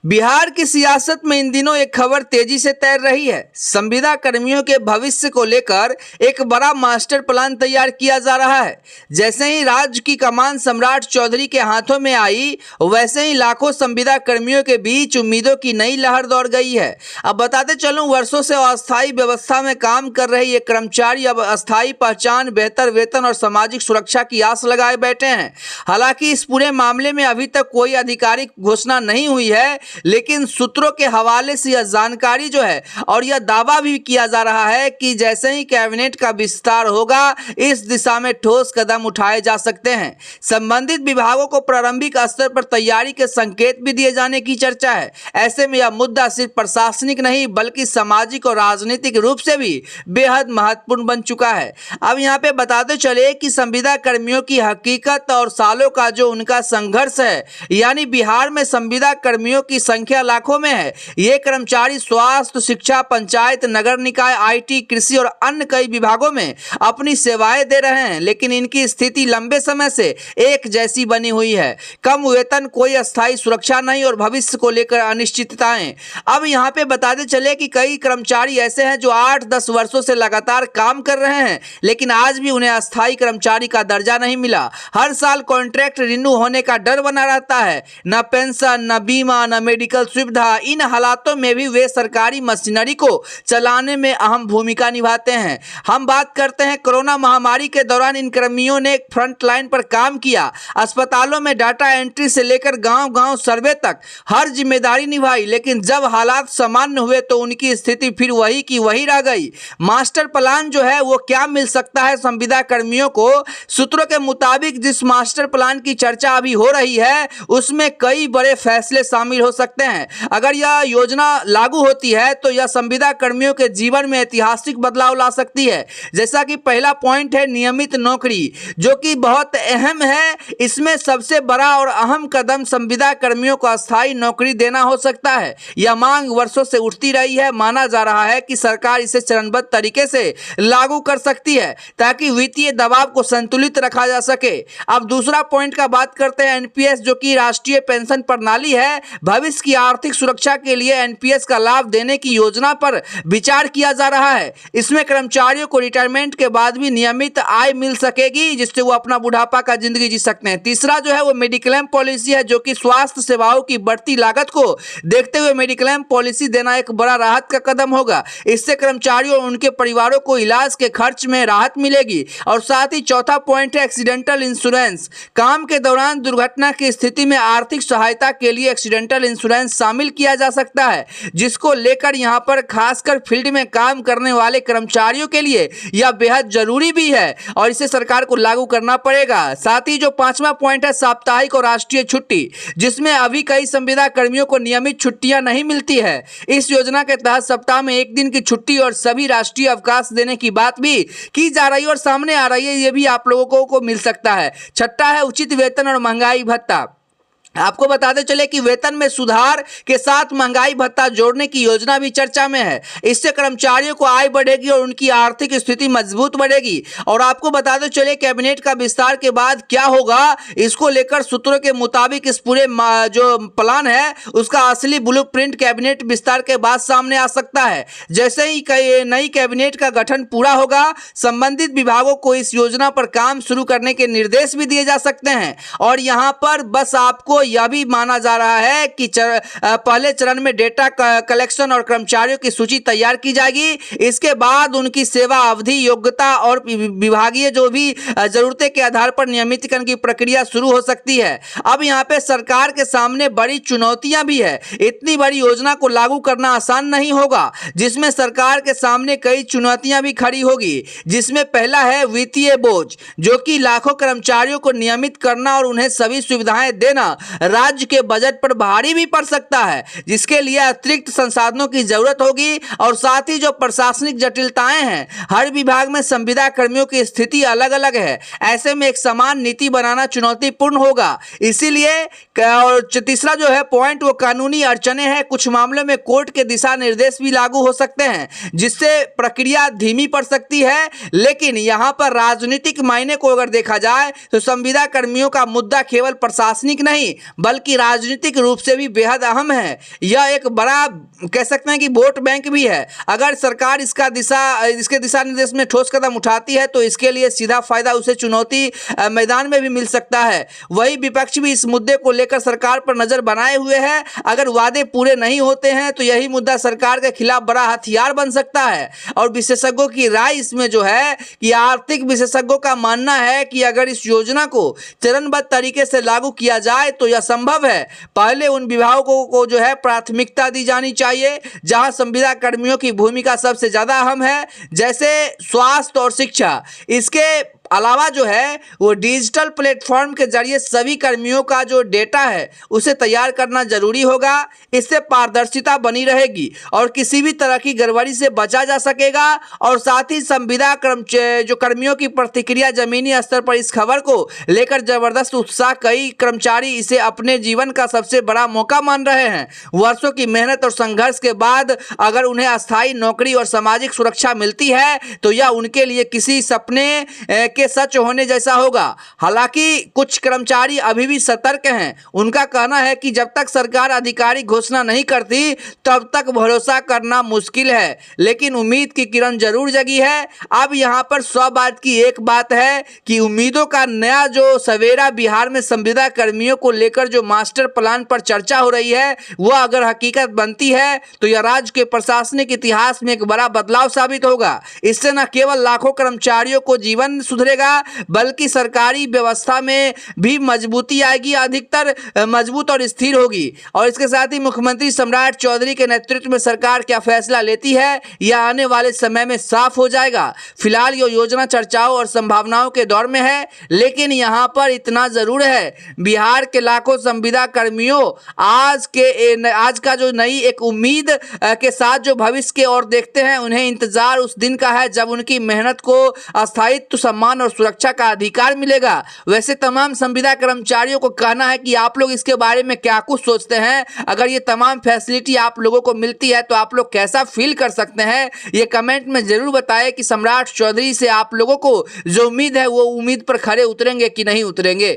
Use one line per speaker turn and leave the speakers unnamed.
बिहार की सियासत में इन दिनों एक खबर तेजी से तैर रही है। संविदा कर्मियों के भविष्य को लेकर एक बड़ा मास्टर प्लान तैयार किया जा रहा है। जैसे ही राज्य की कमान सम्राट चौधरी के हाथों में आई, वैसे ही लाखों संविदा कर्मियों के बीच उम्मीदों की नई लहर दौड़ गई है। अब बताते चलूं, वर्षों से अस्थायी व्यवस्था में काम कर रहे ये कर्मचारी अब अस्थायी पहचान, बेहतर वेतन और सामाजिक सुरक्षा की आस लगाए बैठे हैं। हालांकि इस पूरे मामले में अभी तक कोई आधिकारिक घोषणा नहीं हुई है, लेकिन सूत्रों के हवाले से यह जानकारी जो है और यह दावा भी किया जा रहा है कि जैसे ही कैबिनेट का विस्तार होगा, इस दिशा में ठोस कदम उठाए जा सकते हैं। संबंधित विभागों को प्रारंभिक स्तर पर तैयारी के संकेत भी दिए जाने की चर्चा है। ऐसे में यह मुद्दा सिर्फ प्रशासनिक नहीं बल्कि सामाजिक और राजनीतिक रूप से भी बेहद महत्वपूर्ण बन चुका है। अब यहाँ पे बताते चले कि संविदा कर्मियों की हकीकत और सालों का जो उनका संघर्ष है, यानी बिहार में संविदा कर्मियों की संख्या लाखों में है। ये कर्मचारी स्वास्थ्य, शिक्षा, पंचायत, नगर निकाय, आईटी, कृषि और अन्य कई विभागों में अपनी सेवाएं दे रहे हैं, लेकिन इनकी स्थिति लंबे समय से एक जैसी बनी हुई है। कम वेतन, कोई अस्थायी सुरक्षा नहीं और भविष्य को लेकर अनिश्चितताएं। अब यहाँ पे बताते चले कि कई कर्मचारी ऐसे हैं जो 8-10 वर्षों से लगातार काम कर रहे हैं, लेकिन आज भी उन्हें अस्थायी कर्मचारी का दर्जा नहीं मिला। हर साल कॉन्ट्रैक्ट रिन्यू होने का डर बना रहता है। न पेंशन, न बीमा, न मेडिकल सुविधा। इन हालातों में भी वे सरकारी मशीनरी को चलाने में अहम भूमिका निभाते हैं। हम बात करते हैं कोरोना महामारी के दौरान इन कर्मियों ने फ्रंट लाइन पर काम किया। अस्पतालों में डाटा एंट्री से लेकर गांव-गांव सर्वे तक हर जिम्मेदारी निभाई, लेकिन जब हालात सामान्य हुए तो उनकी स्थिति फिर वही की वही रह गई। मास्टर प्लान जो है वो क्या मिल सकता है संविदा कर्मियों को? सूत्रों के मुताबिक जिस मास्टर प्लान की चर्चा अभी हो रही है, उसमें कई बड़े फैसले शामिल हो सकते हैं। अगर यह योजना लागू होती है तो यह संविदा कर्मियों के जीवन में ऐतिहासिक बदलाव ला सकती है। जैसा कि पहला पॉइंट है नियमित नौकरी, जो कि बहुत अहम है। इसमें सबसे बड़ा और अहम कदम संविदा कर्मियों को अस्थायी नौकरी देना हो सकता है। यह मांग वर्षों से उठती रही है। माना जा रहा है कि सरकार इसे चरणबद्ध तरीके से लागू कर सकती है ताकि वित्तीय दबाव को संतुलित रखा जा सके। अब दूसरा पॉइंट का बात करते हैं एनपीएस, जो कि राष्ट्रीय पेंशन प्रणाली है। भविष्य की आर्थिक सुरक्षा के लिए एनपीएस का लाभ देने की योजना पर विचार किया जा रहा है। इसमें कर्मचारियों को रिटायरमेंट के बाद भी नियमित आय मिल सकेगी, जिससे वो अपना बुढ़ापा का जिंदगी जी सकते हैं। तीसरा जो है वो मेडिक्लेम पॉलिसी है, जो कि स्वास्थ्य सेवाओं की बढ़ती लागत को देखते हुए मेडिक्लेम पॉलिसी देना एक बड़ा राहत का कदम होगा। इससे कर्मचारियों और उनके परिवारों को इलाज के खर्च में राहत मिलेगी। और साथ ही चौथा पॉइंट है एक्सीडेंटल इंश्योरेंस। काम के दौरान दुर्घटना की स्थिति में आर्थिक सहायता के लिए एक्सीडेंटल इंश्योरेंस शामिल किया जा सकता है, जिसको लेकर यहां पर खासकर फील्ड में काम करने वाले कर्मचारियों के लिए यह बेहद जरूरी भी है और इसे सरकार को लागू करना पड़ेगा। साथ ही जो पांचवा पॉइंट है साप्ताहिक और राष्ट्रीय छुट्टी, जिसमें अभी कई संविदा कर्मियों को नियमित छुट्टियां नहीं मिलती है। इस योजना के तहत सप्ताह में 1 दिन की छुट्टी और सभी राष्ट्रीय अवकाश देने की बात भी की जा रही है और सामने आ रही है। ये भी आप लोगों को मिल सकता है। छठा है उचित वेतन और महंगाई भत्ता। आपको बताते चले कि वेतन में सुधार के साथ महंगाई भत्ता जोड़ने की योजना भी चर्चा में है। इससे कर्मचारियों को आय बढ़ेगी और उनकी आर्थिक स्थिति मजबूत बढ़ेगी। और आपको बताते चले कैबिनेट का विस्तार के बाद क्या होगा, इसको लेकर सूत्रों के मुताबिक इस पूरे जो प्लान है उसका असली ब्लूप्रिंट कैबिनेट विस्तार के बाद सामने आ सकता है। जैसे ही नई कैबिनेट का गठन पूरा होगा, संबंधित विभागों को इस योजना पर काम शुरू करने के निर्देश भी दिए जा सकते हैं। और यहाँ पर बस आपको यह भी माना जा रहा है कि पहले चरण में डेटा कलेक्शन और कर्मचारियों की सूची तैयार की जाएगी। इसके बाद उनकी सेवा अवधि, योग्यता और विभागीय जो भी जरूरतें के आधार पर नियमितीकरण की प्रक्रिया शुरू हो सकती है। अब यहाँ पे सरकार के सामने बड़ी चुनौतियां भी है। इतनी बड़ी योजना को लागू करना आसान नहीं होगा, जिसमें सरकार के सामने कई चुनौतियां भी खड़ी होगी। जिसमें पहला है वित्तीय बोझ, जो कि लाखों कर्मचारियों को नियमित करना और उन्हें सभी सुविधाएं देना राज्य के बजट पर भारी भी पड़ सकता है, जिसके लिए अतिरिक्त संसाधनों की जरूरत होगी। और साथ ही जो प्रशासनिक जटिलताएं हैं, हर विभाग में संविदा कर्मियों की स्थिति अलग अलग है। ऐसे में एक समान नीति बनाना चुनौतीपूर्ण होगा। इसीलिए और तीसरा जो है पॉइंट वो कानूनी अड़चने हैं। कुछ मामलों में कोर्ट के दिशा निर्देश भी लागू हो सकते हैं, जिससे प्रक्रिया धीमी पड़ सकती है। लेकिन यहां पर राजनीतिक मायने को अगर देखा जाए तो संविदा कर्मियों का मुद्दा केवल प्रशासनिक नहीं बल्कि राजनीतिक रूप से भी बेहद अहम है। यह एक बड़ा कह सकते हैं कि वोट बैंक भी है। अगर सरकार इसके दिशा निर्देश में ठोस कदम उठाती है तो इसके लिए सीधा फायदा उसे चुनौती मैदान में भी मिल सकता है। वही विपक्ष भी इस मुद्दे को लेकर सरकार पर नजर बनाए हुए है। अगर वादे पूरे नहीं होते हैं तो यही मुद्दा सरकार के खिलाफ बड़ा हथियार बन सकता है। और विशेषज्ञों की राय इसमें जो है कि आर्थिक विशेषज्ञों का मानना है कि अगर इस योजना को चरणबद्ध तरीके से लागू किया जाए तो यह संभव है। पहले उन विभागों को जो है प्राथमिकता दी जानी चाहिए जहां संविदा कर्मियों की भूमिका सबसे ज्यादा अहम है, जैसे स्वास्थ्य और शिक्षा। इसके अलावा जो है वो डिजिटल प्लेटफॉर्म के जरिए सभी कर्मियों का जो डेटा है उसे तैयार करना जरूरी होगा। इससे पारदर्शिता बनी रहेगी और किसी भी तरह की गड़बड़ी से बचा जा सकेगा। और साथ ही संविदा जो कर्मियों की प्रतिक्रिया जमीनी स्तर पर इस खबर को लेकर जबरदस्त उत्साह। कई कर्मचारी इसे अपने जीवन का सबसे बड़ा मौका मान रहे हैं। वर्षों की मेहनत और संघर्ष के बाद अगर उन्हें अस्थायी नौकरी और सामाजिक सुरक्षा मिलती है तो यह उनके लिए किसी सपने के सच होने जैसा होगा। हालांकि कुछ कर्मचारी अभी भी सतर्क हैं। उनका कहना है कि जब तक सरकार आधिकारिक घोषणा नहीं करती तब तक भरोसा करना मुश्किल है, लेकिन उम्मीद की किरण जरूर जगी है। अब यहां पर 100 बात की एक बात है कि उम्मीदों का नया जो सवेरा बिहार में संविदा कर्मियों को लेकर जो मास्टर प्लान पर चर्चा हो रही है वह अगर हकीकत बनती है तो यह राज्य के प्रशासनिक इतिहास में एक बड़ा बदलाव साबित होगा। इससे न केवल लाखों कर्मचारियों को जीवन सुधरेगा बल्कि सरकारी व्यवस्था में भी मजबूती आएगी, अधिकतर मजबूत और स्थिर होगी। और इसके साथ ही मुख्यमंत्री सम्राट चौधरी के नेतृत्व में सरकार क्या फैसला लेती है यह आने वाले समय में साफ हो जाएगा। फिलहाल यह योजना चर्चाओं और संभावनाओं के दौर में है, लेकिन यहां पर इतना जरूर है, बिहार के लाखों संविदा कर्मियों आज का जो नई एक उम्मीद के साथ जो भविष्य के ओर देखते हैं, उन्हें इंतजार उस दिन का है जब उनकी मेहनत को स्थायित्व, सम्मान और सुरक्षा का अधिकार मिलेगा। वैसे तमाम संविदा कर्मचारियों को कहना है कि आप लोग इसके बारे में क्या कुछ सोचते हैं। अगर ये तमाम फैसिलिटी आप लोगों को मिलती है तो आप लोग कैसा फील कर सकते हैं, ये कमेंट में जरूर बताएं कि सम्राट चौधरी से आप लोगों को जो उम्मीद है वो उम्मीद पर खरे उतरेंगे कि नहीं उतरेंगे।